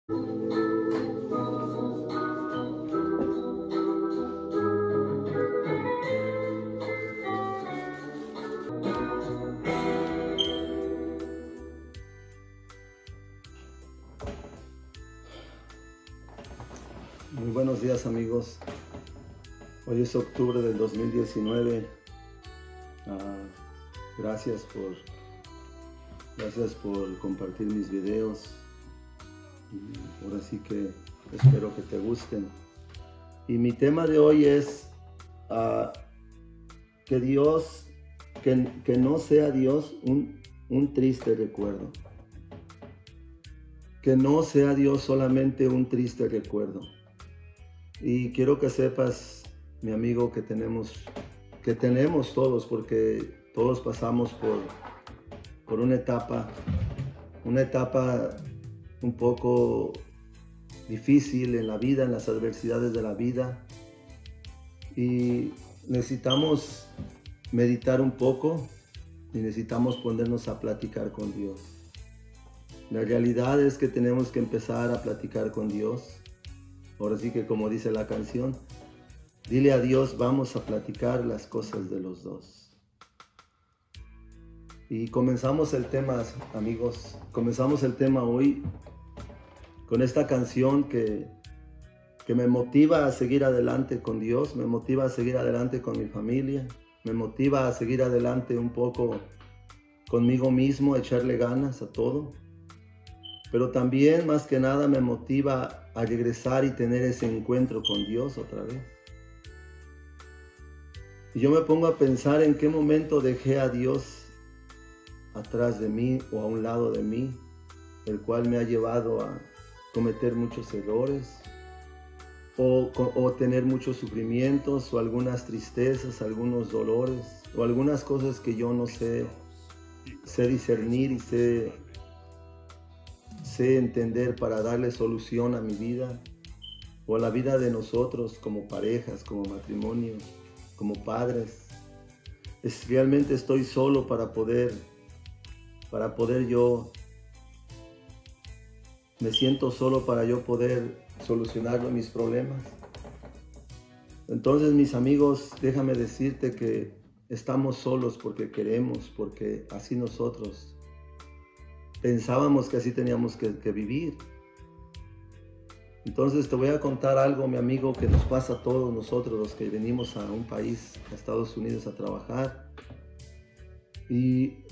Muy buenos días, amigos. Hoy es octubre del 2019. Gracias por compartir mis videos. Y ahora sí que espero que te gusten. Y mi tema de hoy es que Dios, que no sea Dios un triste recuerdo. Que no sea Dios solamente un triste recuerdo. Y quiero que sepas, mi amigo, que tenemos todos, porque todos pasamos por una etapa un poco difícil en la vida, en las adversidades de la vida. Y necesitamos meditar un poco y necesitamos ponernos a platicar con Dios. La realidad es que tenemos que empezar a platicar con Dios. Ahora sí que, como dice la canción, dile a Dios, vamos a platicar las cosas de los dos. Y comenzamos el tema, amigos, comenzamos el tema hoy con esta canción que me motiva a seguir adelante con Dios, me motiva a seguir adelante con mi familia, me motiva a seguir adelante un poco conmigo mismo, a echarle ganas a todo. Pero también, más que nada, me motiva a regresar y tener ese encuentro con Dios otra vez. Y yo me pongo a pensar en qué momento dejé a Dios atrás de mí o a un lado de mí, el cual me ha llevado a cometer muchos errores o tener muchos sufrimientos o algunas tristezas, algunos dolores o algunas cosas que yo no sé discernir y sé entender para darle solución a mi vida o a la vida de nosotros como parejas, como matrimonio, como padres. Realmente estoy solo para poder yo, me siento solo para yo poder solucionar mis problemas. Entonces, mis amigos, déjame decirte que estamos solos porque queremos, porque así nosotros pensábamos que así teníamos que vivir. Entonces te voy a contar algo, mi amigo, que nos pasa a todos nosotros los que venimos a un país, a Estados Unidos, a trabajar. Y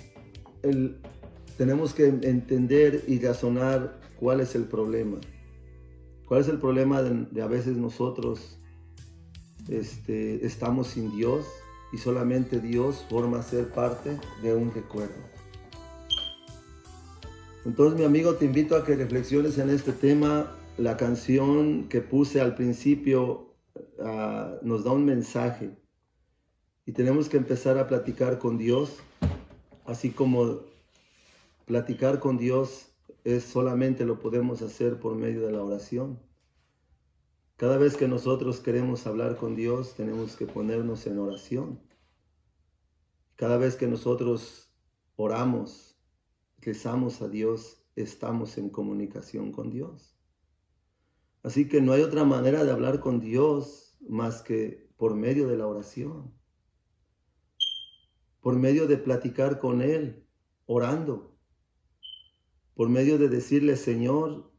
tenemos que entender y razonar cuál es el problema. ¿Cuál es el problema de a veces nosotros estamos sin Dios y solamente Dios forma ser parte de un recuerdo? Entonces, mi amigo, te invito a que reflexiones en este tema. La canción que puse al principio nos da un mensaje y tenemos que empezar a platicar con Dios, así como platicar con Dios solamente lo podemos hacer por medio de la oración. Cada vez que nosotros queremos hablar con Dios, tenemos que ponernos en oración. Cada vez que nosotros oramos, rezamos a Dios, estamos en comunicación con Dios. Así que no hay otra manera de hablar con Dios más que por medio de la oración, por medio de platicar con Él, orando, por medio de decirle, Señor,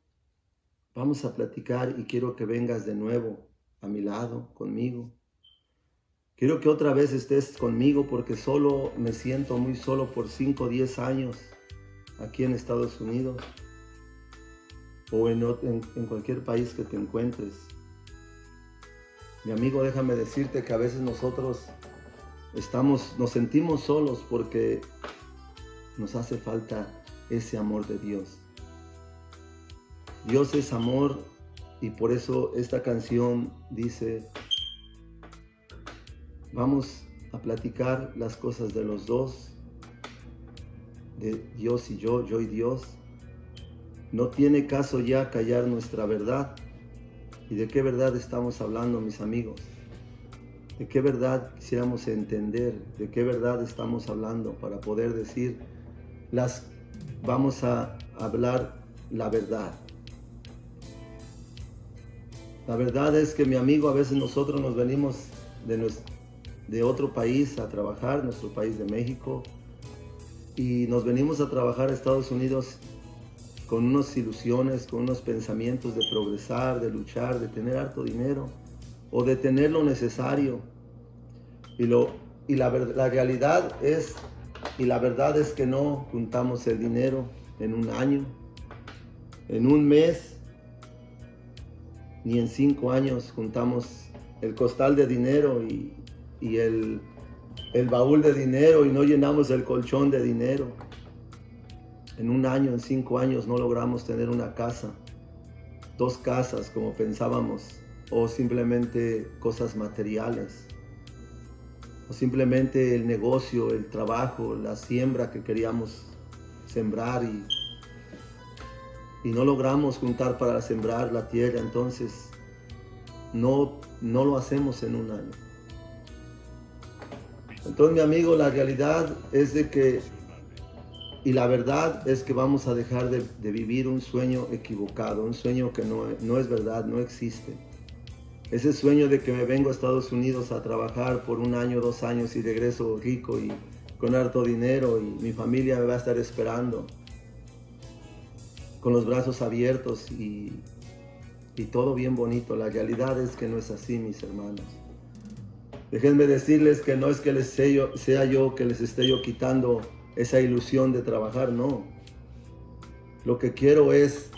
vamos a platicar y quiero que vengas de nuevo a mi lado, conmigo. Quiero que otra vez estés conmigo porque solo me siento muy solo por 5 o 10 años aquí en Estados Unidos o en cualquier país que te encuentres. Mi amigo, déjame decirte que a veces nosotros nos sentimos solos porque nos hace falta ese amor de Dios. Dios es amor y por eso esta canción dice, vamos a platicar las cosas de los dos, de Dios y yo y Dios. No tiene caso ya callar nuestra verdad. ¿Y de qué verdad estamos hablando, mis amigos? ¿De qué verdad quisiéramos entender? ¿De qué verdad estamos hablando para poder decir vamos a hablar la verdad? La verdad es que mi amigo, a veces nosotros nos venimos de otro país a trabajar, nuestro país de México, y nos venimos a trabajar a Estados Unidos con unas ilusiones, con unos pensamientos de progresar, de luchar, de tener harto dinero o de tener lo necesario. La realidad es, y la verdad es que no juntamos el dinero en un año, en un mes, ni en 5 años juntamos el costal de dinero y el baúl de dinero, y no llenamos el colchón de dinero. En un año, en 5 años no logramos tener una casa, 2 casas como pensábamos, o simplemente cosas materiales, o simplemente el negocio, el trabajo, la siembra que queríamos sembrar y no logramos juntar para sembrar la tierra. Entonces no lo hacemos en un año. Entonces, mi amigo, la realidad es de que, y la verdad es que vamos a dejar de vivir un sueño equivocado, un sueño que no es verdad, no existe. Ese sueño de que me vengo a Estados Unidos a trabajar por 1 año, 2 años y regreso rico y con harto dinero y mi familia me va a estar esperando con los brazos abiertos y todo bien bonito. La realidad es que no es así, mis hermanos. Déjenme decirles que no es que sea yo que les esté yo quitando esa ilusión de trabajar, no. Lo que quiero es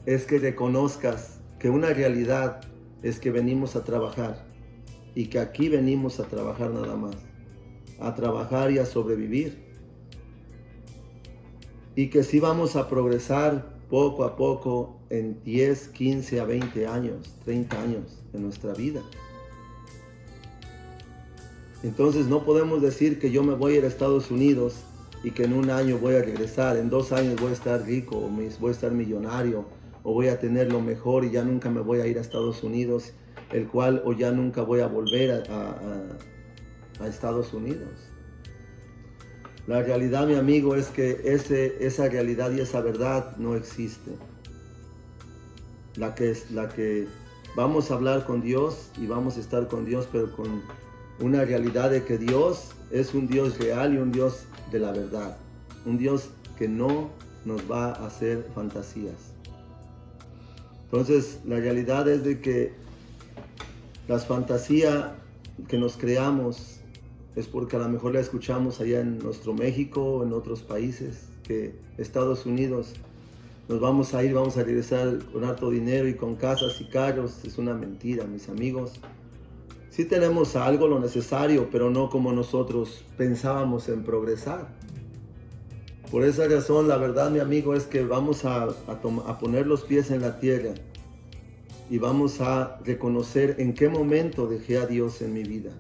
que reconozcas que una realidad es que venimos a trabajar y que aquí venimos a trabajar nada más, a trabajar y a sobrevivir, y que sí vamos a progresar poco a poco en 10, 15 a 20 años, 30 años de nuestra vida. Entonces no podemos decir que yo me voy a ir a Estados Unidos y que en 1 año voy a regresar, en 2 años voy a estar rico, o voy a estar millonario, o voy a tener lo mejor y ya nunca me voy a ir a Estados Unidos, o ya nunca voy a volver a Estados Unidos. La realidad, mi amigo, es que esa realidad y esa verdad no existe. La que vamos a hablar con Dios y vamos a estar con Dios, pero con una realidad de que Dios es un Dios real y un Dios de la verdad. Un Dios que no nos va a hacer fantasías. Entonces, la realidad es de que las fantasías que nos creamos es porque a lo mejor la escuchamos allá en nuestro México o en otros países, que Estados Unidos nos vamos a regresar con harto dinero y con casas y carros. Es una mentira, mis amigos. Sí tenemos algo, lo necesario, pero no como nosotros pensábamos en progresar. Por esa razón, la verdad, mi amigo, es que vamos a poner los pies en la tierra y vamos a reconocer en qué momento dejé a Dios en mi vida.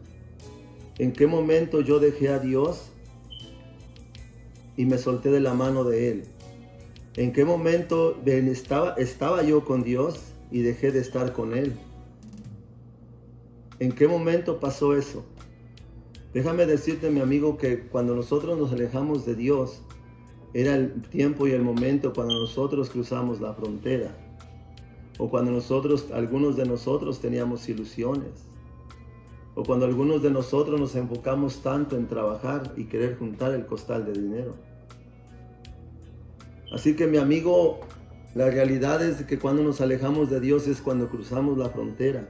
En qué momento yo dejé a Dios y me solté de la mano de Él. En qué momento estaba yo con Dios y dejé de estar con Él. ¿En qué momento pasó eso? Déjame decirte, mi amigo, que cuando nosotros nos alejamos de Dios, era el tiempo y el momento cuando nosotros cruzamos la frontera. O cuando algunos de nosotros teníamos ilusiones. O cuando algunos de nosotros nos enfocamos tanto en trabajar y querer juntar el costal de dinero. Así que, mi amigo, la realidad es que cuando nos alejamos de Dios es cuando cruzamos la frontera.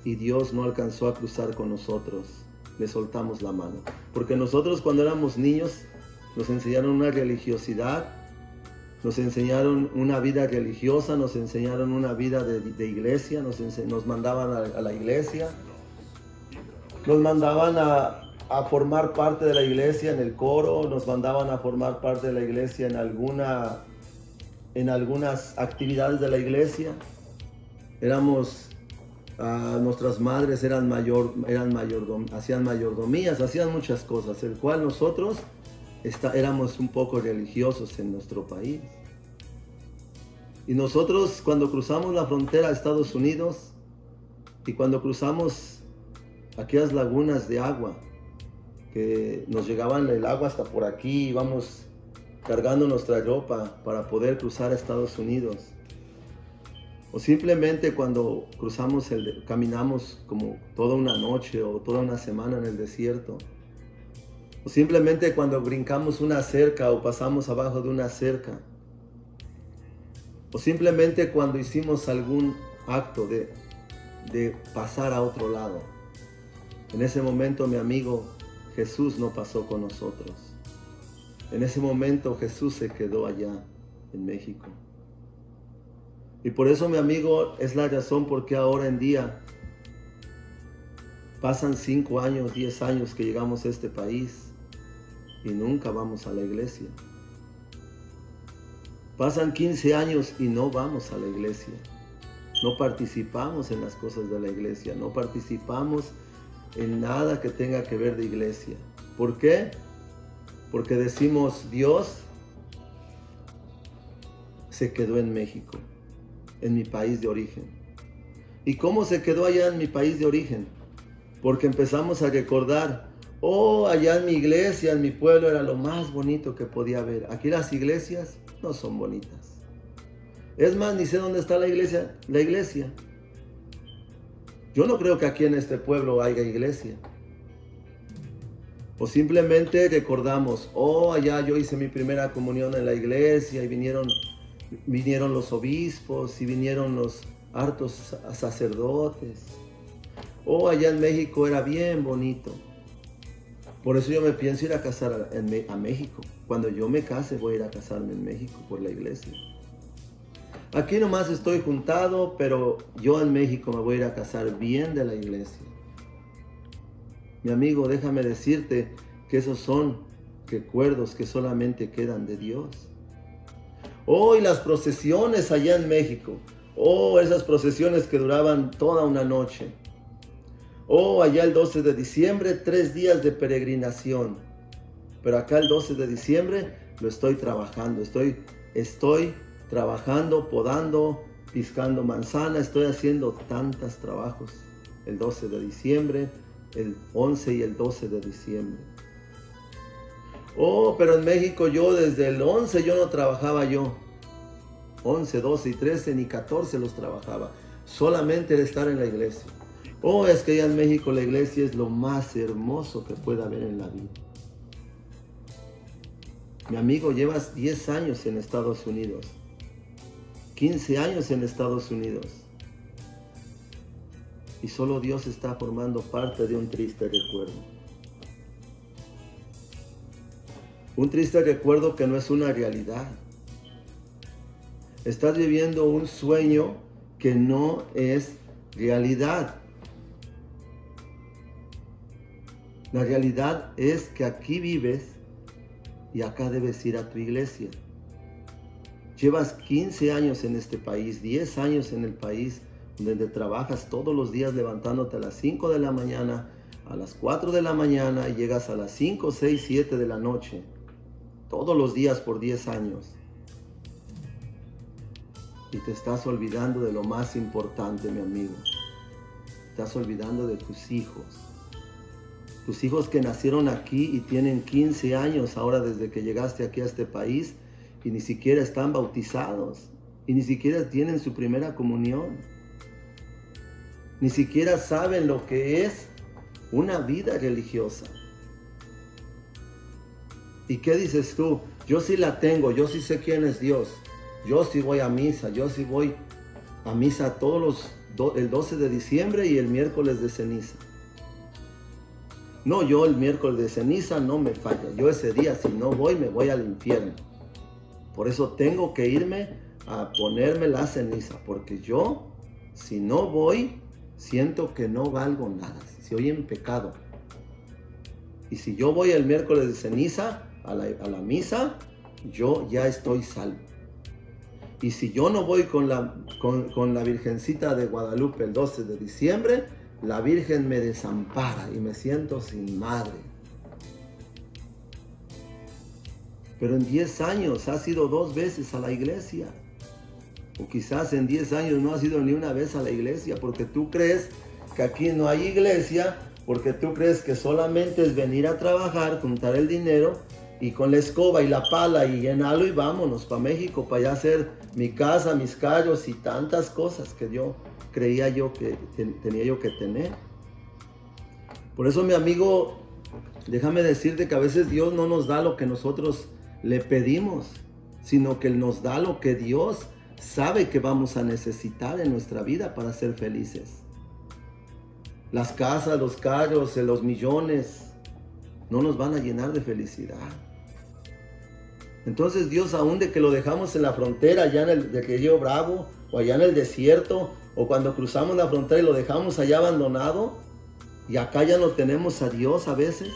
Y Dios no alcanzó a cruzar con nosotros, le soltamos la mano. Porque nosotros, cuando éramos niños, nos enseñaron una religiosidad, nos enseñaron una vida religiosa, nos enseñaron una vida de iglesia, nos mandaban a la iglesia, nos mandaban a formar parte de la iglesia en el coro, nos mandaban a formar parte de la iglesia en algunas actividades de la iglesia. Nuestras madres hacían mayordomías, hacían muchas cosas, el cual nosotros éramos un poco religiosos en nuestro país. Y nosotros, cuando cruzamos la frontera a Estados Unidos y cuando cruzamos aquellas lagunas de agua, que nos llegaban el agua hasta por aquí, íbamos cargando nuestra ropa para poder cruzar a Estados Unidos. O simplemente cuando caminamos como toda una noche o toda una semana en el desierto. O simplemente cuando brincamos una cerca o pasamos abajo de una cerca. O simplemente cuando hicimos algún acto de pasar a otro lado. En ese momento, mi amigo, Jesús no pasó con nosotros. En ese momento Jesús se quedó allá en México. Y por eso, mi amigo, es la razón por qué ahora en día pasan 5 años, 10 años que llegamos a este país y nunca vamos a la iglesia. Pasan 15 años y no vamos a la iglesia. No participamos en las cosas de la iglesia. No participamos en nada que tenga que ver de iglesia. ¿Por qué? Porque decimos, Dios se quedó en México, en mi país de origen. ¿Y cómo se quedó allá en mi país de origen? Porque empezamos a recordar, allá en mi iglesia, en mi pueblo, era lo más bonito que podía haber. Aquí las iglesias no son bonitas. Es más, ni sé dónde está la iglesia. Yo no creo que aquí en este pueblo haya iglesia. O simplemente recordamos, allá yo hice mi primera comunión en la iglesia y vinieron los obispos y vinieron los hartos sacerdotes. Allá en México era bien bonito. Por eso yo me pienso ir a casar a México. Cuando yo me case voy a ir a casarme en México por la iglesia. Aquí nomás estoy juntado, pero yo en México me voy a ir a casar bien de la iglesia. Mi amigo, déjame decirte que esos son recuerdos que solamente quedan de Dios. Y las procesiones allá en México. Esas procesiones que duraban toda una noche. Allá el 12 de diciembre, 3 días de peregrinación. Pero acá el 12 de diciembre lo estoy trabajando. Estoy trabajando, podando, piscando manzana. Estoy haciendo tantos trabajos. El 12 de diciembre, el 11 y el 12 de diciembre. Pero en México yo desde el 11 yo no trabajaba yo. 11, 12 y 13 ni 14 los trabajaba. Solamente el estar en la iglesia. Es que allá en México la iglesia es lo más hermoso que pueda haber en la vida. Mi amigo, llevas 10 años en Estados Unidos. 15 años en Estados Unidos. Y solo Dios está formando parte de un triste recuerdo. Un triste recuerdo que no es una realidad. Estás viviendo un sueño que no es realidad. La realidad es que aquí vives y acá debes ir a tu iglesia. Llevas 15 años en este país, 10 años en el país donde trabajas todos los días levantándote a las 5 de la mañana, a las 4 de la mañana y llegas a las 5, 6, 7 de la noche. Todos los días por 10 años. Y te estás olvidando de lo más importante, mi amigo. Estás olvidando de tus hijos. Tus hijos que nacieron aquí y tienen 15 años ahora desde que llegaste aquí a este país y ni siquiera están bautizados y ni siquiera tienen su primera comunión. Ni siquiera saben lo que es una vida religiosa. ¿Y qué dices tú? Yo sí la tengo, yo sí sé quién es Dios. Yo sí voy a misa, yo sí voy a misa el 12 de diciembre y el miércoles de ceniza. No, yo el miércoles de ceniza no me falla. Yo ese día, si no voy, me voy al infierno. Por eso tengo que irme a ponerme la ceniza. Porque yo, si no voy, siento que no valgo nada. Si soy en pecado. Y si yo voy el miércoles de ceniza a la misa, yo ya estoy salvo. Y si yo no voy con la Virgencita de Guadalupe el 12 de diciembre, la Virgen me desampara y me siento sin madre. Pero en 10 años has ido 2 veces a la iglesia. O quizás en 10 años no has ido ni una vez a la iglesia porque tú crees que aquí no hay iglesia, porque tú crees que solamente es venir a trabajar, juntar el dinero y con la escoba y la pala y llenarlo y vámonos para México, para allá hacer mi casa, mis callos y tantas cosas que yo creía yo que tenía yo que tener. Por eso, mi amigo, déjame decirte que a veces Dios no nos da lo que nosotros le pedimos, sino que Él nos da lo que Dios sabe que vamos a necesitar en nuestra vida para ser felices. Las casas, los callos, los millones no nos van a llenar de felicidad. Entonces Dios, aún de que lo dejamos en la frontera, allá de Río Bravo, o allá en el desierto, o cuando cruzamos la frontera y lo dejamos allá abandonado, y acá ya no tenemos a Dios a veces.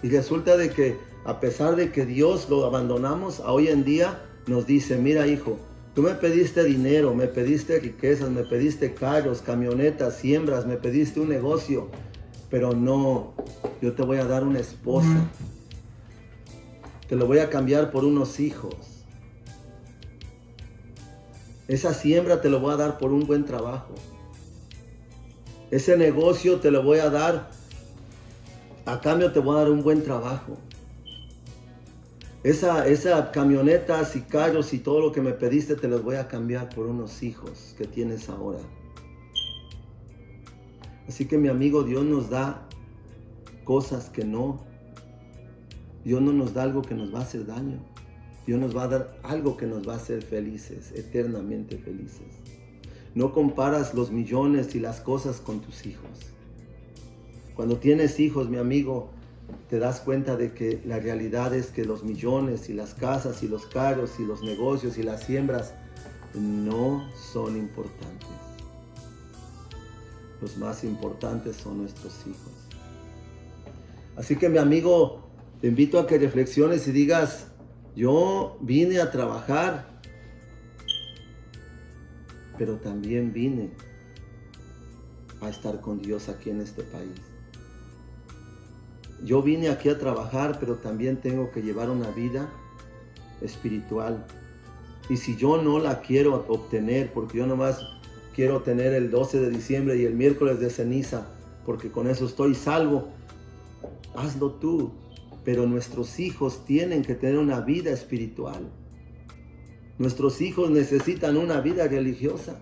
Y resulta de que a pesar de que Dios lo abandonamos, hoy en día nos dice, mira hijo, tú me pediste dinero, me pediste riquezas, me pediste carros, camionetas, siembras, me pediste un negocio, pero no, yo te voy a dar una esposa. Te lo voy a cambiar por unos hijos. Esa siembra te lo voy a dar por un buen trabajo. Ese negocio te lo voy a dar, a cambio te voy a dar un buen trabajo. Esa camionetas y carros y todo lo que me pediste te los voy a cambiar por unos hijos que tienes ahora. Así que mi amigo, Dios nos da cosas que no. Dios no nos da algo que nos va a hacer daño. Dios nos va a dar algo que nos va a hacer felices, eternamente felices. No comparas los millones y las cosas con tus hijos. Cuando tienes hijos, mi amigo, te das cuenta de que la realidad es que los millones y las casas y los carros y los negocios y las siembras no son importantes. Los más importantes son nuestros hijos. Así que, mi amigo, te invito a que reflexiones y digas, yo vine a trabajar, pero también vine a estar con Dios aquí en este país. Yo vine aquí a trabajar, pero también tengo que llevar una vida espiritual. Y si yo no la quiero obtener, porque yo nomás quiero tener el 12 de diciembre y el miércoles de ceniza, porque con eso estoy salvo, hazlo tú. Pero nuestros hijos tienen que tener una vida espiritual. Nuestros hijos necesitan una vida religiosa.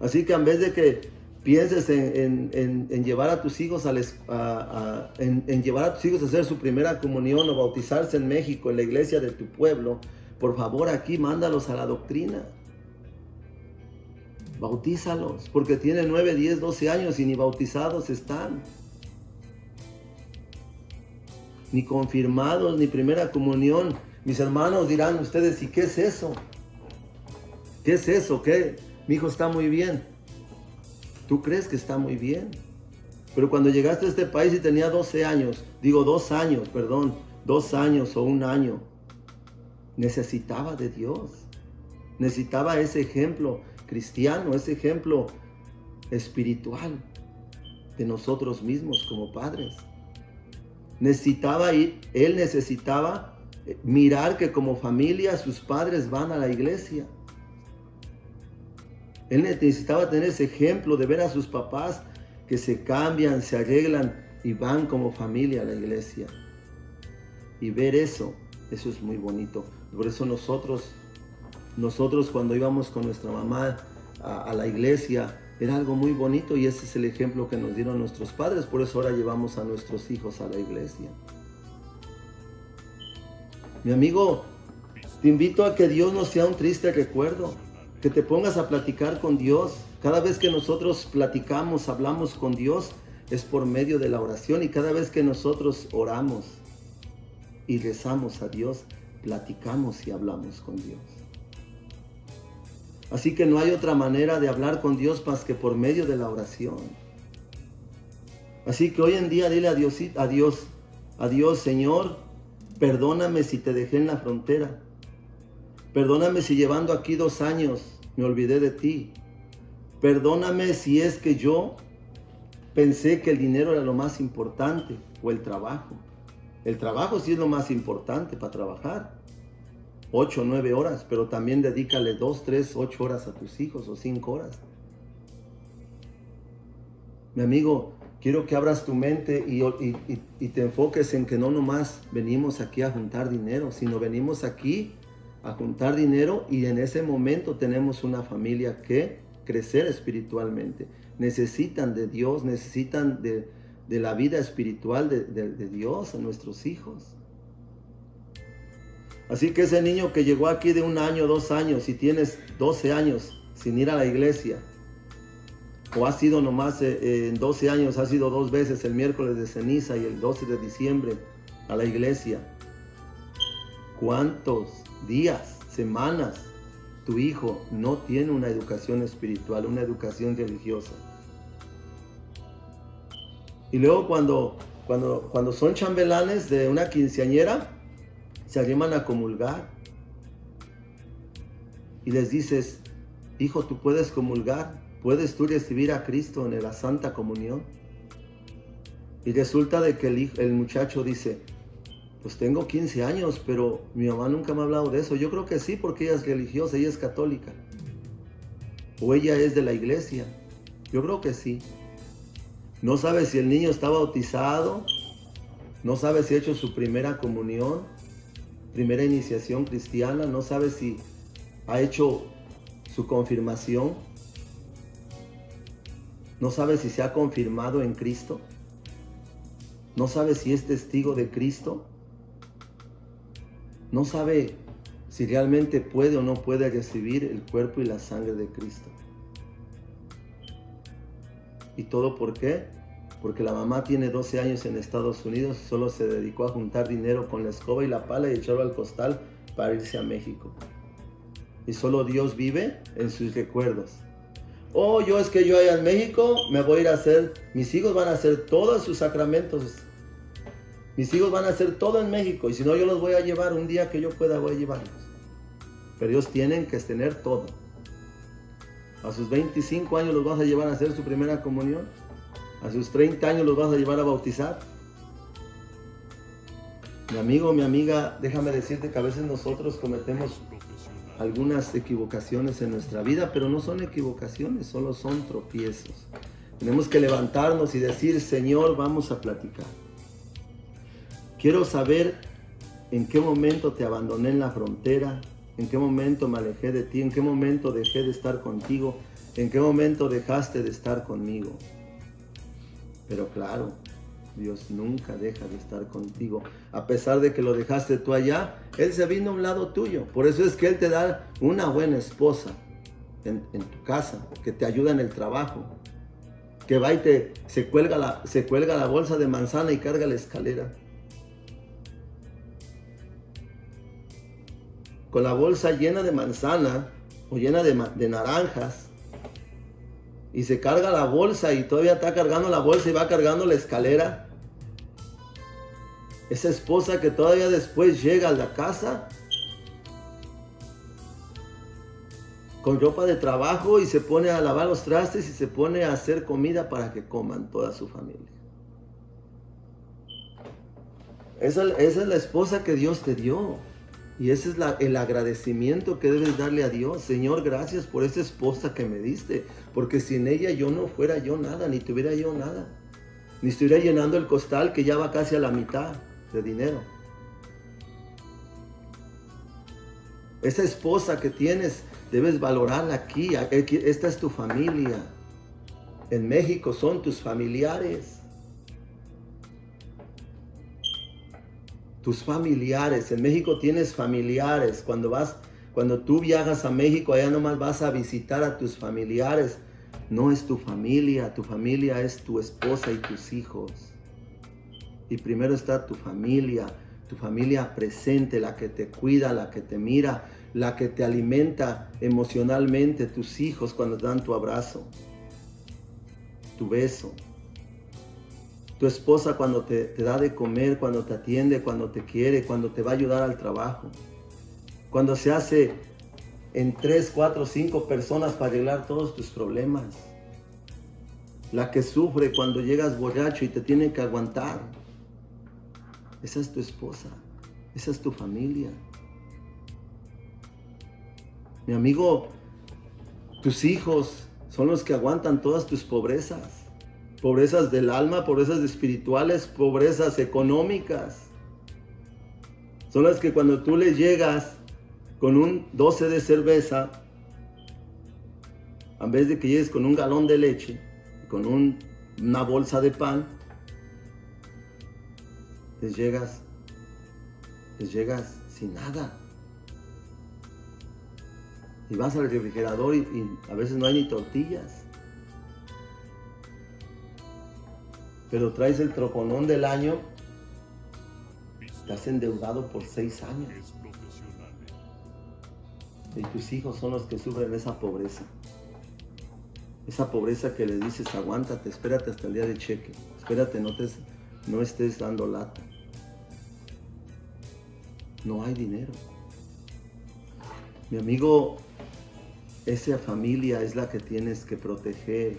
Así que en vez de que pienses en llevar a tus hijos en llevar a tus hijos a hacer su primera comunión o bautizarse en México, en la iglesia de tu pueblo, por favor aquí mándalos a la doctrina. Bautízalos, porque tienen 9, 10, 12 años y ni bautizados están. Ni confirmados, ni primera comunión. Mis hermanos dirán ustedes, ¿y qué es eso? ¿Qué es eso? ¿Qué? Mi hijo está muy bien. ¿Tú crees que está muy bien? Pero cuando llegaste a este país y tenía 12 años, 2 años, perdón, 2 años o 1 año, necesitaba de Dios. Necesitaba ese ejemplo cristiano, ese ejemplo espiritual de nosotros mismos como padres. Él necesitaba mirar que como familia sus padres van a la iglesia. Él necesitaba tener ese ejemplo de ver a sus papás que se cambian, se arreglan y van como familia a la iglesia. Y ver eso es muy bonito. Por eso nosotros cuando íbamos con nuestra mamá a la iglesia, era algo muy bonito y ese es el ejemplo que nos dieron nuestros padres. Por eso ahora llevamos a nuestros hijos a la iglesia. Mi amigo, te invito a que Dios no sea un triste recuerdo, que te pongas a platicar con Dios. Cada vez que nosotros platicamos, hablamos con Dios, es por medio de la oración. Y cada vez que nosotros oramos y rezamos a Dios, platicamos y hablamos con Dios. Así que no hay otra manera de hablar con Dios más que por medio de la oración. Así que hoy en día dile a Dios, Señor, perdóname si te dejé en la frontera. Perdóname si llevando aquí 2 años me olvidé de ti. Perdóname si es que yo pensé que el dinero era lo más importante o el trabajo. El trabajo sí es lo más importante para trabajar. 8 o 9 horas, pero también dedícale 2, 3, 8 horas a tus hijos o 5 horas. Mi amigo, quiero que abras tu mente y te enfoques en que no nomás venimos aquí a juntar dinero, sino venimos aquí a juntar dinero y en ese momento tenemos una familia que crecer espiritualmente. Necesitan de Dios, necesitan de la vida espiritual de Dios a nuestros hijos. Así que ese niño que llegó aquí de 1 año, 2 años y tienes 12 años sin ir a la iglesia, o ha sido nomás en 12 años, ha sido 2 veces el miércoles de ceniza y el 12 de diciembre a la iglesia. ¿Cuántos días, semanas tu hijo no tiene una educación espiritual, una educación religiosa? Y luego cuando son chambelanes de una quinceañera, se arriman a comulgar. Y les dices, hijo, tú puedes comulgar, puedes tú recibir a Cristo en la Santa Comunión. Y resulta de que el muchacho dice, pues tengo 15 años, pero mi mamá nunca me ha hablado de eso. Yo creo que sí, porque ella es religiosa, ella es católica. O ella es de la iglesia. Yo creo que sí. No sabe si el niño está bautizado, no sabe si ha hecho su primera comunión, primera iniciación cristiana, no sabe si ha hecho su confirmación, no sabe si se ha confirmado en Cristo, no sabe si es testigo de Cristo, no sabe si realmente puede o no puede recibir el cuerpo y la sangre de Cristo. ¿Y todo por qué? Porque la mamá tiene 12 años en Estados Unidos, solo se dedicó a juntar dinero con la escoba y la pala y echarlo al costal para irse a México. Y solo Dios vive en sus recuerdos. Oh, yo allá en México me voy a ir a hacer, mis hijos van a hacer todos sus sacramentos. Mis hijos van a hacer todo en México y si no yo los voy a llevar, un día que yo pueda voy a llevarlos. Pero ellos tienen que tener todo. A sus 25 años los vas a llevar a hacer su primera comunión. A sus 30 años los vas a llevar a bautizar. Mi amigo, mi amiga, déjame decirte que a veces nosotros cometemos algunas equivocaciones en nuestra vida, pero no son equivocaciones, solo son tropiezos. Tenemos que levantarnos y decir, Señor, vamos a platicar. Quiero saber en qué momento te abandoné en la frontera, en qué momento me alejé de ti, en qué momento dejé de estar contigo, en qué momento dejaste de estar conmigo. Pero claro, Dios nunca deja de estar contigo. A pesar de que lo dejaste tú allá, Él se vino a un lado tuyo. Por eso es que Él te da una buena esposa en tu casa, que te ayuda en el trabajo, que va y se cuelga la bolsa de manzana y carga la escalera. Con la bolsa llena de manzana o llena de naranjas, y se carga la bolsa y todavía está cargando la bolsa y va cargando la escalera. Esa esposa que todavía después llega a la casa con ropa de trabajo y se pone a lavar los trastes y se pone a hacer comida para que coman toda su familia. Esa es la esposa que Dios te dio. Y ese es el agradecimiento que debes darle a Dios. Señor, gracias por esa esposa que me diste. Porque sin ella yo no fuera yo nada, ni tuviera yo nada. Ni estuviera llenando el costal que ya va casi a la mitad de dinero. Esa esposa que tienes, debes valorarla aquí. Esta es tu familia. En México son tus familiares. Tus familiares, en México tienes familiares. Cuando tú viajas a México, allá nomás vas a visitar a tus familiares. No es tu familia es tu esposa y tus hijos. Y primero está tu familia presente, la que te cuida, la que te mira, la que te alimenta emocionalmente, tus hijos cuando te dan tu abrazo, tu beso. Tu esposa cuando te da de comer, cuando te atiende, cuando te quiere, cuando te va a ayudar al trabajo. Cuando se hace en 3, 4, 5 personas para arreglar todos tus problemas. La que sufre cuando llegas borracho y te tiene que aguantar. Esa es tu esposa. Esa es tu familia. Mi amigo, tus hijos son los que aguantan todas tus pobrezas. pobrezas del alma, pobrezas espirituales, pobrezas económicas. Son las que cuando tú le llegas con un 12 de cerveza, en vez de que llegues con un galón de leche, con una bolsa de pan, les llegas sin nada. Y vas al refrigerador y a veces no hay ni tortillas. Pero traes el troconón del año, estás endeudado por 6 años. Y tus hijos son los que sufren esa pobreza. Esa pobreza que le dices, aguántate, espérate hasta el día de cheque. Espérate, no estés dando lata. No hay dinero. Mi amigo, esa familia es la que tienes que proteger,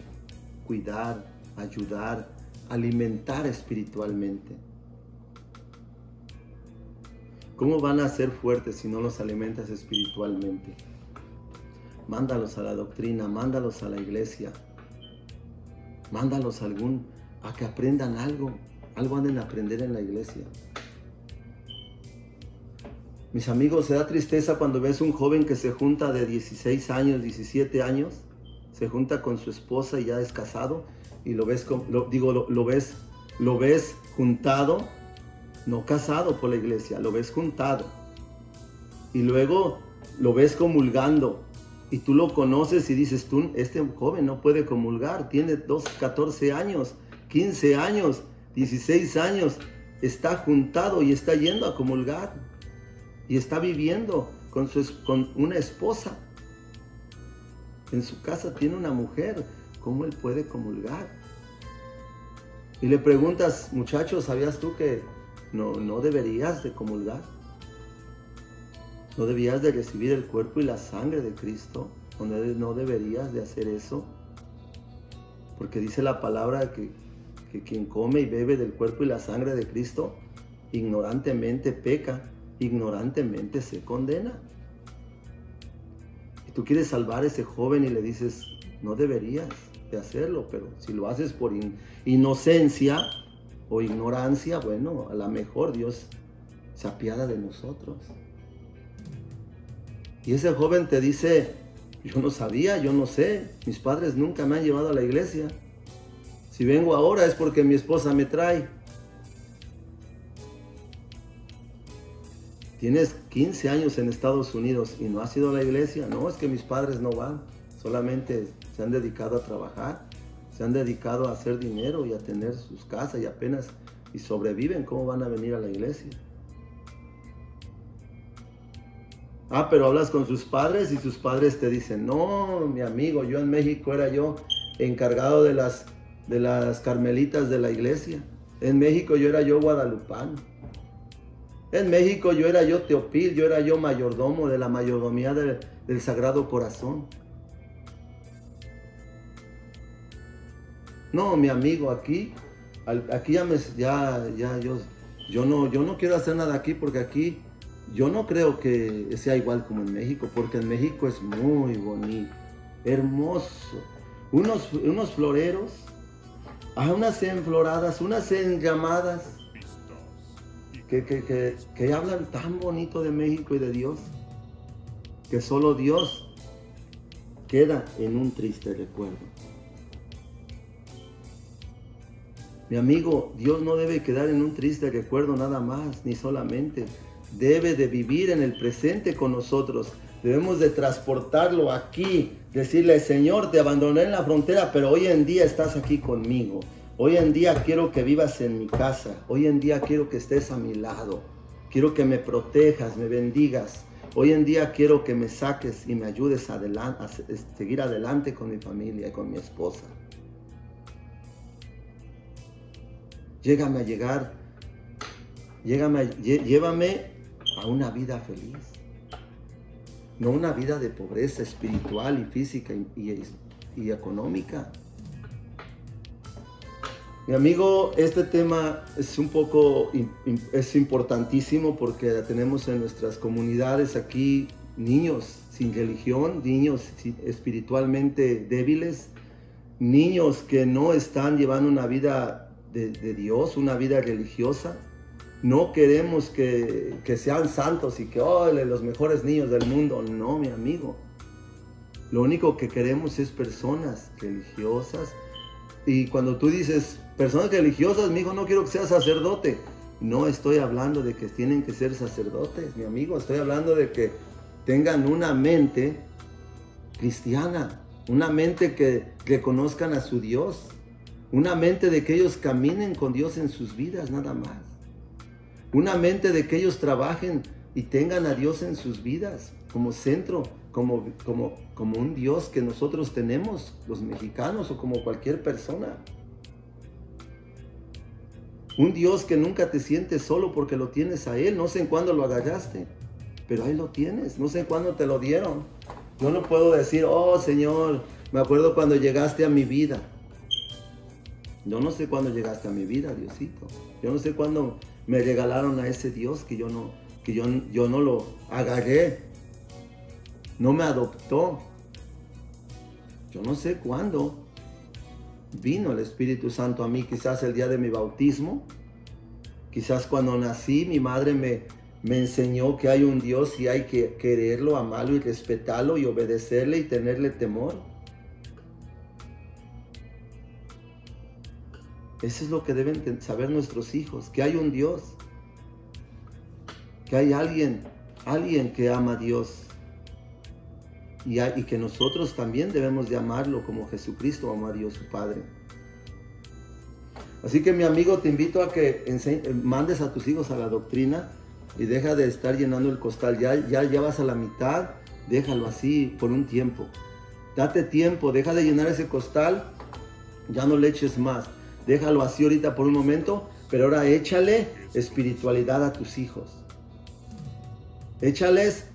cuidar, ayudar, alimentar espiritualmente. ¿Cómo van a ser fuertes si no los alimentas espiritualmente? Mándalos a la doctrina, mándalos a la iglesia, mándalos a que aprendan algo han de aprender en la iglesia. Mis amigos, se da tristeza cuando ves un joven que se junta de 16 años, 17 años, se junta con su esposa y ya es casado, y lo ves juntado, no casado por la iglesia, lo ves juntado, y luego lo ves comulgando, y tú lo conoces y dices, este joven no puede comulgar, tiene 14 años, 15 años, 16 años, está juntado y está yendo a comulgar. Y está viviendo con una esposa. En su casa tiene una mujer. ¿Cómo él puede comulgar? Y le preguntas, muchacho, ¿sabías tú que no deberías de comulgar? ¿No debías de recibir el cuerpo y la sangre de Cristo? ¿No deberías de hacer eso? Porque dice la palabra que quien come y bebe del cuerpo y la sangre de Cristo, ignorantemente peca. Ignorantemente se condena. Y tú quieres salvar a ese joven y le dices, no deberías de hacerlo, pero si lo haces por inocencia o ignorancia, bueno, a lo mejor Dios se apiada de nosotros. Y ese joven te dice, yo no sabía, yo no sé, mis padres nunca me han llevado a la iglesia. Si vengo ahora es porque mi esposa me trae. Tienes 15 años en Estados Unidos y no has ido a la iglesia. No, es que mis padres no van. Solamente se han dedicado a trabajar. Se han dedicado a hacer dinero y a tener sus casas y sobreviven. ¿Cómo van a venir a la iglesia? Pero hablas con sus padres y sus padres te dicen, no, mi amigo, yo en México era yo encargado de las carmelitas de la iglesia. En México yo era yo guadalupano. En México yo era yo teopil, yo era yo mayordomo de la mayordomía del Sagrado Corazón. No, mi amigo, aquí yo no quiero hacer nada aquí porque aquí yo no creo que sea igual como en México, porque en México es muy bonito, hermoso. Unos floreros, unas enfloradas, unas enllamadas. Que hablan tan bonito de México y de Dios, que solo Dios queda en un triste recuerdo. Mi amigo, Dios no debe quedar en un triste recuerdo nada más, ni solamente. Debe de vivir en el presente con nosotros. Debemos de transportarlo aquí, decirle, Señor, te abandoné en la frontera, pero hoy en día estás aquí conmigo. Hoy en día quiero que vivas en mi casa. Hoy en día quiero que estés a mi lado. Quiero que me protejas, me bendigas. Hoy en día quiero que me saques y me ayudes a seguir adelante con mi familia y con mi esposa. Llévame a una vida feliz. No una vida de pobreza espiritual y física y económica. Mi amigo, este tema es importantísimo porque tenemos en nuestras comunidades aquí niños sin religión, niños espiritualmente débiles, niños que no están llevando una vida de Dios, una vida religiosa. No queremos que sean santos y que los mejores niños del mundo. No, mi amigo. Lo único que queremos es personas religiosas. Y cuando tú dices personas religiosas, mi hijo, no quiero que seas sacerdote. No estoy hablando de que tienen que ser sacerdotes, mi amigo. Estoy hablando de que tengan una mente cristiana, una mente que reconozcan a su Dios, una mente de que ellos caminen con Dios en sus vidas, nada más. Una mente de que ellos trabajen y tengan a Dios en sus vidas como centro, como un Dios que nosotros tenemos, los mexicanos, o como cualquier persona. Un Dios que nunca te sientes solo porque lo tienes a Él. No sé en cuándo lo agarraste, pero ahí lo tienes. No sé en cuándo te lo dieron. Yo no puedo decir, oh Señor, me acuerdo cuando llegaste a mi vida. Yo no sé cuándo llegaste a mi vida, Diosito. Yo no sé cuándo me regalaron a ese Dios que yo no lo agarré. No me adoptó. Yo no sé cuándo vino el Espíritu Santo a mí. Quizás el día de mi bautismo. Quizás cuando nací mi madre me enseñó que hay un Dios y hay que quererlo, amarlo y respetarlo y obedecerle y tenerle temor. Eso es lo que deben saber nuestros hijos, que hay un Dios, que hay alguien que ama a Dios y que nosotros también debemos de amarlo como Jesucristo amó a Dios su Padre. Así que, mi amigo, te invito a que mandes a tus hijos a la doctrina y deja de estar llenando el costal. Ya vas a la mitad, déjalo así por un tiempo. Date tiempo, deja de llenar ese costal, ya no le eches más. Déjalo así ahorita por un momento, pero ahora échale espiritualidad a tus hijos. Échales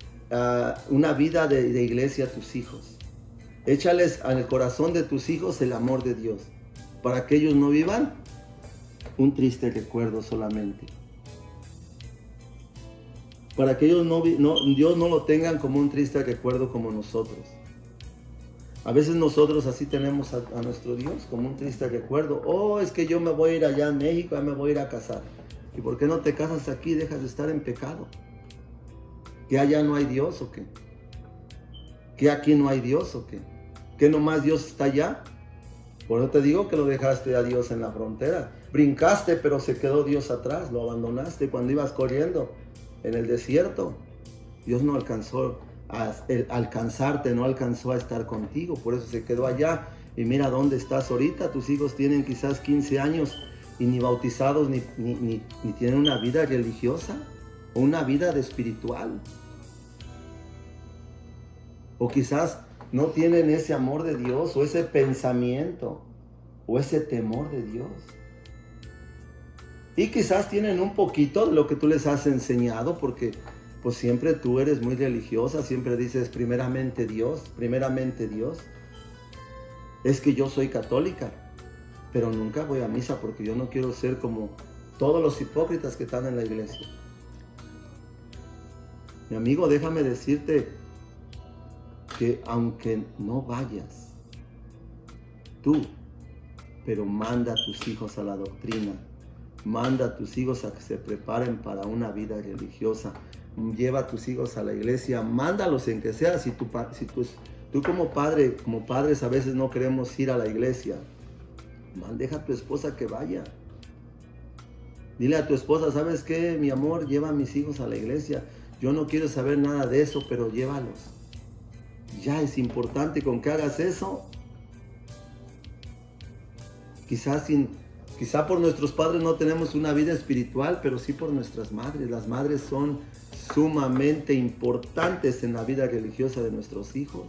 una vida de iglesia a tus hijos. Échales al corazón de tus hijos el amor de Dios, para que ellos no vivan un triste recuerdo solamente. Para que ellos Dios no lo tengan como un triste recuerdo como nosotros. A veces nosotros así tenemos a nuestro Dios como un triste recuerdo. Oh, es que yo me voy a ir allá en México, ya me voy a ir a casar. ¿Y por qué no te casas aquí y dejas de estar en pecado? ¿Que allá no hay Dios o qué? ¿Que aquí no hay Dios o qué? ¿Que nomás Dios está allá? Por eso te digo que lo dejaste a Dios en la frontera. Brincaste, pero se quedó Dios atrás. Lo abandonaste cuando ibas corriendo en el desierto. Dios no alcanzó a alcanzarte, no alcanzó a estar contigo. Por eso se quedó allá. Y mira dónde estás ahorita. Tus hijos tienen quizás 15 años y ni bautizados ni tienen una vida religiosa o una vida de espiritual. O quizás no tienen ese amor de Dios o ese pensamiento o ese temor de Dios. Y quizás tienen un poquito de lo que tú les has enseñado, porque pues siempre tú eres muy religiosa, siempre dices primeramente Dios. Es que yo soy católica, pero nunca voy a misa porque yo no quiero ser como todos los hipócritas que están en la iglesia. Mi amigo, déjame decirte que aunque no vayas tú, pero manda a tus hijos a la doctrina, manda a tus hijos a que se preparen para una vida religiosa, lleva a tus hijos a la iglesia, mándalos en que sea. Si tú como padres a veces no queremos ir a la iglesia, deja a tu esposa que vaya. Dile a tu esposa, ¿sabes qué, mi amor? Lleva a mis hijos a la iglesia. Yo no quiero saber nada de eso, pero llévalos. Ya es importante con que hagas eso. Quizá por nuestros padres no tenemos una vida espiritual, pero sí por nuestras madres. Las madres son sumamente importantes en la vida religiosa de nuestros hijos.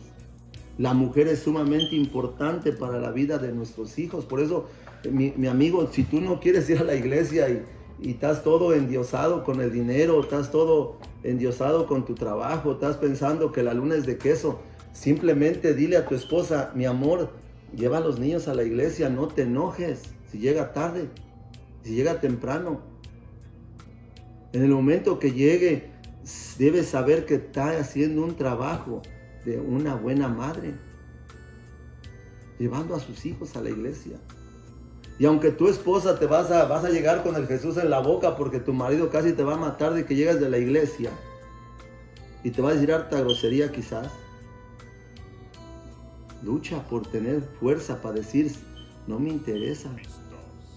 La mujer es sumamente importante para la vida de nuestros hijos. Por eso, mi amigo, si tú no quieres ir a la iglesia y estás todo endiosado con el dinero, estás todo endiosado con tu trabajo, estás pensando que la luna es de queso, simplemente dile a tu esposa, mi amor, lleva a los niños a la iglesia, no te enojes si llega tarde, si llega temprano. En el momento que llegue, debes saber que está haciendo un trabajo de una buena madre. llevando a sus hijos a la iglesia. Y aunque tu esposa vas a llegar con el Jesús en la boca porque tu marido casi te va a matar de que llegas de la iglesia y te va a decir harta grosería quizás, lucha por tener fuerza para decir, no me interesa.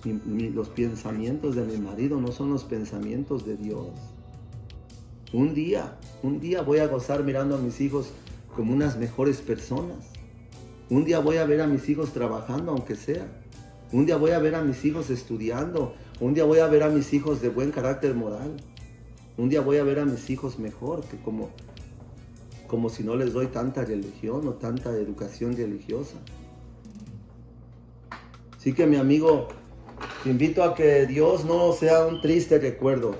Los pensamientos de mi marido no son los pensamientos de Dios. Un día voy a gozar mirando a mis hijos como unas mejores personas. Un día voy a ver a mis hijos trabajando, aunque sea. Un día voy a ver a mis hijos estudiando. Un día voy a ver a mis hijos de buen carácter moral. Un día voy a ver a mis hijos mejor, que como si no les doy tanta religión o tanta educación religiosa. Así que mi amigo, te invito a que Dios no sea un triste recuerdo.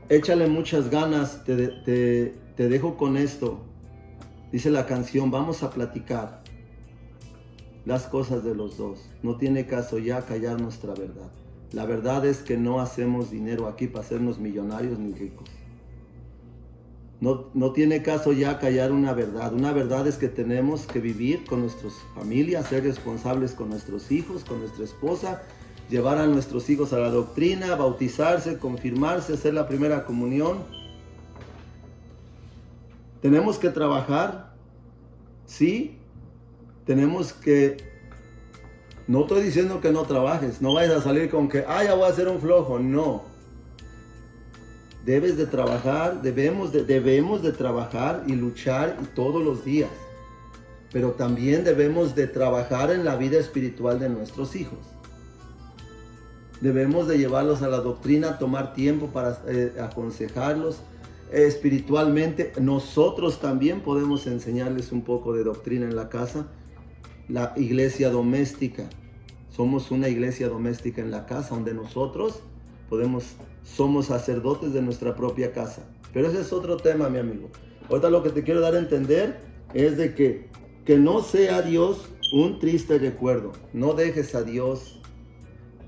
Échale muchas ganas, te dejo con esto. Dice la canción, vamos a platicar las cosas de los dos. No tiene caso ya callar nuestra verdad. La verdad es que no hacemos dinero aquí para hacernos millonarios ni ricos. No tiene caso ya callar una verdad. Una verdad es que tenemos que vivir con nuestras familias, ser responsables con nuestros hijos, con nuestra esposa, llevar a nuestros hijos a la doctrina, bautizarse, confirmarse, hacer la primera comunión. Tenemos que trabajar, sí. Tenemos que, no estoy diciendo que no trabajes, no vayas a salir con que, ya voy a ser un flojo, no. Debes de trabajar, debemos de trabajar y luchar todos los días. Pero también debemos de trabajar en la vida espiritual de nuestros hijos. Debemos de llevarlos a la doctrina, tomar tiempo para aconsejarlos espiritualmente. Nosotros también podemos enseñarles un poco de doctrina en la casa. La iglesia doméstica. Somos una iglesia doméstica en la casa donde nosotros somos sacerdotes de nuestra propia casa. Pero ese es otro tema, mi amigo. Ahorita lo que te quiero dar a entender es de que no sea Dios un triste recuerdo. No dejes a Dios.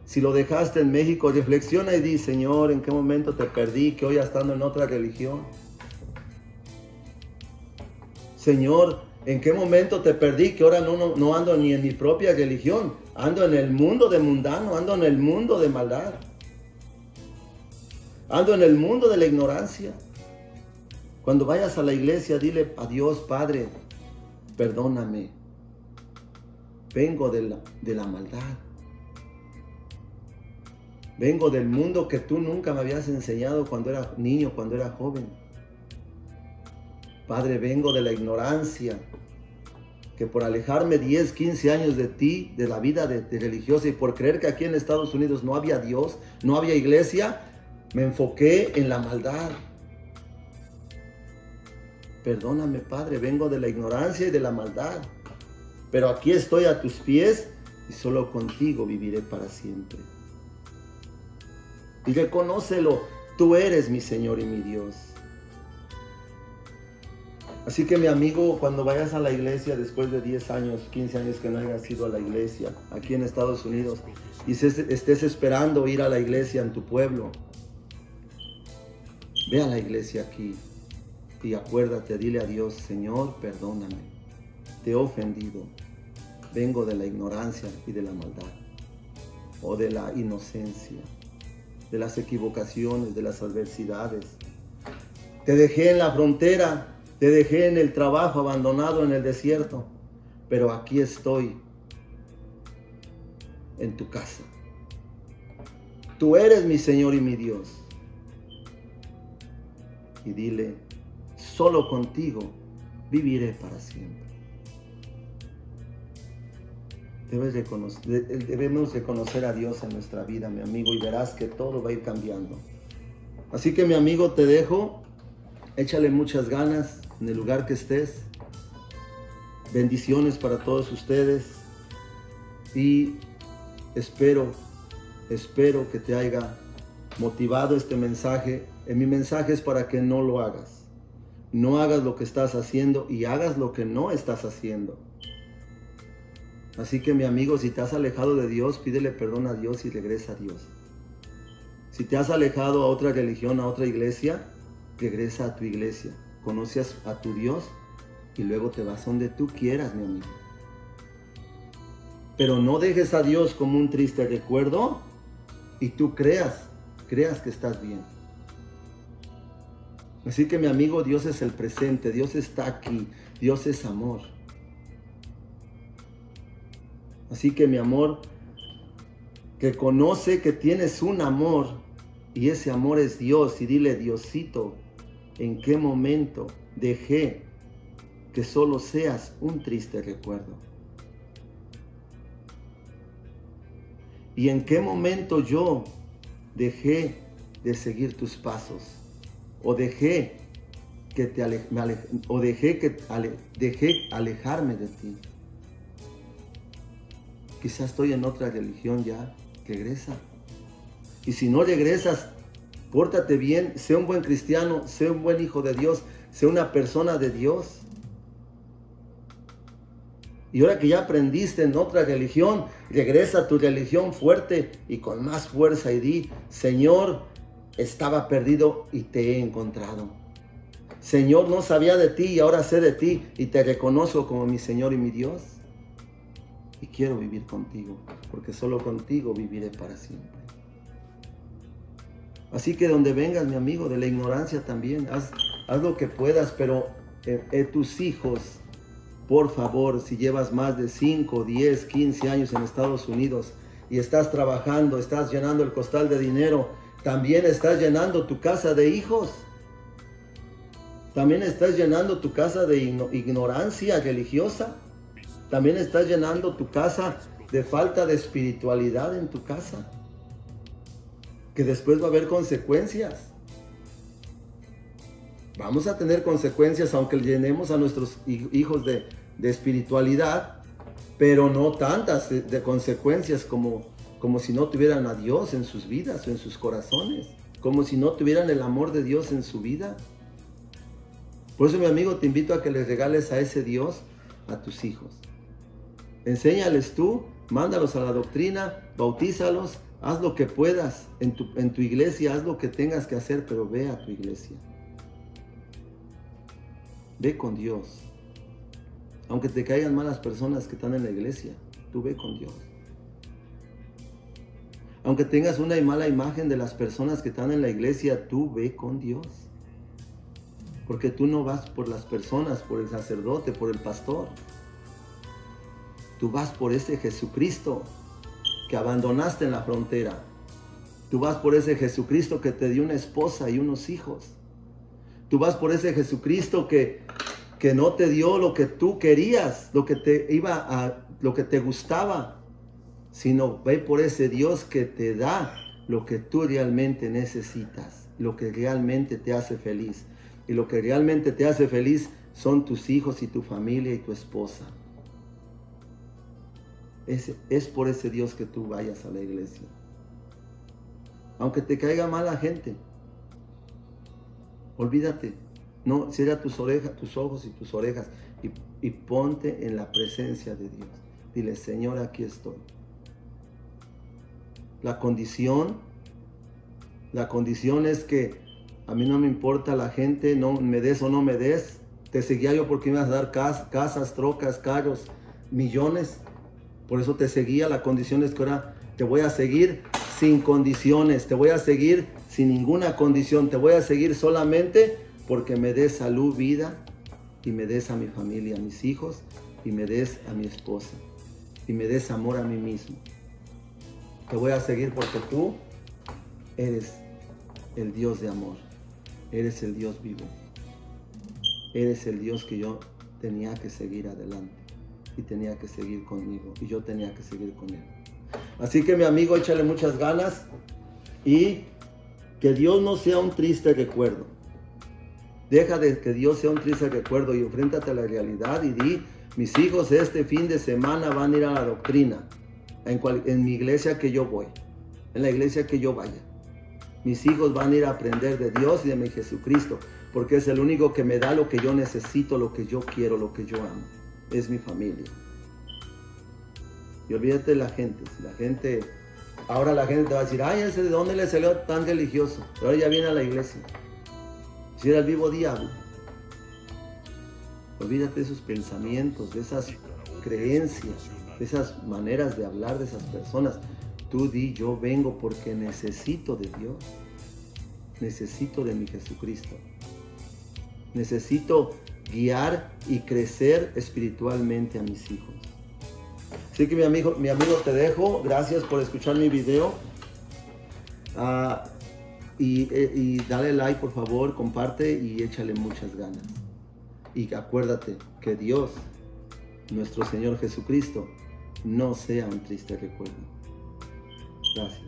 Si lo dejaste en México, reflexiona y di, Señor, ¿en qué momento te perdí? Que hoy estando en otra religión. Señor, ¿en qué momento te perdí? Que ahora no ando ni en mi propia religión. Ando en el mundo de mundano, ando en el mundo de maldad. Ando en el mundo de la ignorancia. Cuando vayas a la iglesia, dile a Dios, Padre, perdóname. Vengo de la maldad. Vengo del mundo que tú nunca me habías enseñado cuando era niño, cuando era joven. Padre, vengo de la ignorancia, que por alejarme 10, 15 años de ti, de la vida de religiosa, y por creer que aquí en Estados Unidos no había Dios, no había iglesia, me enfoqué en la maldad. Perdóname, Padre, vengo de la ignorancia y de la maldad, pero aquí estoy a tus pies y solo contigo viviré para siempre. Y reconócelo, tú eres mi Señor y mi Dios. Así que mi amigo, cuando vayas a la iglesia después de 10 años, 15 años que no hayas ido a la iglesia aquí en Estados Unidos y estés esperando ir a la iglesia en tu pueblo, ve a la iglesia aquí y acuérdate, dile a Dios, Señor, perdóname, te he ofendido, vengo de la ignorancia y de la maldad, o de la inocencia, de las equivocaciones, de las adversidades. Te dejé en la frontera, te dejé en el trabajo abandonado en el desierto, pero aquí estoy en tu casa. Tú eres mi Señor y mi Dios. Y dile, solo contigo viviré para siempre. Debemos reconocer a Dios en nuestra vida, mi amigo, y verás que todo va a ir cambiando. Así que, mi amigo, te dejo. Échale muchas ganas en el lugar que estés. Bendiciones para todos ustedes. Y espero que te haya motivado este mensaje. Mi mensaje es para que no lo hagas. No hagas lo que estás haciendo y hagas lo que no estás haciendo. Así que, mi amigo, si te has alejado de Dios, pídele perdón a Dios y regresa a Dios. Si te has alejado a otra religión, a otra iglesia, regresa a tu iglesia. Conoces a tu Dios y luego te vas donde tú quieras, mi amigo. Pero no dejes a Dios como un triste recuerdo y tú creas que estás bien. Así que mi amigo, Dios es el presente, Dios está aquí, Dios es amor. Así que mi amor, que conoce que tienes un amor y ese amor es Dios, y dile: Diosito, ¿en qué momento dejé que solo seas un triste recuerdo? ¿Y en qué momento yo dejé de seguir tus pasos? ¿O dejé alejarme de ti? Quizás estoy en otra religión ya. Regresa. Y si no regresas, pórtate bien, sé un buen cristiano, sé un buen hijo de Dios, sé una persona de Dios. Y ahora que ya aprendiste en otra religión, regresa a tu religión fuerte y con más fuerza y di: Señor, estaba perdido y te he encontrado. Señor, no sabía de ti y ahora sé de ti y te reconozco como mi Señor y mi Dios. Y quiero vivir contigo, porque solo contigo viviré para siempre. Así que donde vengas, mi amigo, de la ignorancia también, haz lo que puedas, pero tus hijos, por favor, si llevas más de 5, 10, 15 años en Estados Unidos y estás trabajando, estás llenando el costal de dinero, también estás llenando tu casa de hijos. También estás llenando tu casa de ignorancia religiosa. También estás llenando tu casa de falta de espiritualidad en tu casa. Que después va a haber consecuencias. Vamos a tener consecuencias aunque llenemos a nuestros hijos de espiritualidad, pero no tantas de consecuencias como si no tuvieran a Dios en sus vidas o en sus corazones, como si no tuvieran el amor de Dios en su vida. Por eso, mi amigo, te invito a que les regales a ese Dios a tus hijos. Enséñales tú, mándalos a la doctrina, bautízalos, haz lo que puedas en tu iglesia, haz lo que tengas que hacer, pero ve a tu iglesia. Ve con Dios. Aunque te caigan malas personas que están en la iglesia, tú ve con Dios. Aunque tengas una mala imagen de las personas que están en la iglesia, tú ve con Dios. Porque tú no vas por las personas, por el sacerdote, por el pastor. Tú vas por ese Jesucristo que abandonaste en la frontera. Tú vas por ese Jesucristo que te dio una esposa y unos hijos. Tú vas por ese Jesucristo que no te dio lo que tú querías, lo que te gustaba, sino ve por ese Dios que te da lo que tú realmente necesitas, lo que realmente te hace feliz. Y lo que realmente te hace feliz son tus hijos y tu familia y tu esposa. Es por ese Dios que tú vayas a la iglesia. Aunque te caiga mal la gente, olvídate. No, cierra tus ojos y tus orejas y ponte en la presencia de Dios. Dile: Señor, aquí estoy. La condición es que a mí no me importa la gente, no me des o no me des. Te seguía yo porque me ibas a dar casas, trocas, carros, millones. Por eso te seguía. La condición es que ahora te voy a seguir sin condiciones. Te voy a seguir sin ninguna condición. Te voy a seguir solamente porque me des salud, vida, y me des a mi familia, a mis hijos, y me des a mi esposa, y me des amor a mí mismo. Te voy a seguir porque tú eres el Dios de amor. Eres el Dios vivo. Eres el Dios que yo tenía que seguir adelante. Y tenía que seguir conmigo. Y yo tenía que seguir con Él. Así que, mi amigo, échale muchas ganas. Y que Dios no sea un triste recuerdo. Deja de que Dios sea un triste recuerdo y enfréntate a la realidad y di: mis hijos este fin de semana van a ir a la doctrina. En mi iglesia que yo voy. En la iglesia que yo vaya. Mis hijos van a ir a aprender de Dios y de mi Jesucristo, porque es el único que me da lo que yo necesito, lo que yo quiero, lo que yo amo. Es mi familia. Y olvídate de la gente. Ahora la gente te va a decir: ay, ¿ese de dónde le salió tan religioso? Pero ahora ya viene a la iglesia. Si era el vivo diablo. Olvídate de esos pensamientos, de esas creencias. de esas maneras de hablar de esas personas. Tú di, yo vengo porque necesito de Dios, necesito de mi Jesucristo, necesito guiar y crecer espiritualmente a mis hijos. Así que mi amigo te dejo, gracias por escuchar mi video. Y dale like, por favor, comparte y échale muchas ganas. Y acuérdate que Dios, nuestro Señor Jesucristo, no sea un triste recuerdo. Gracias.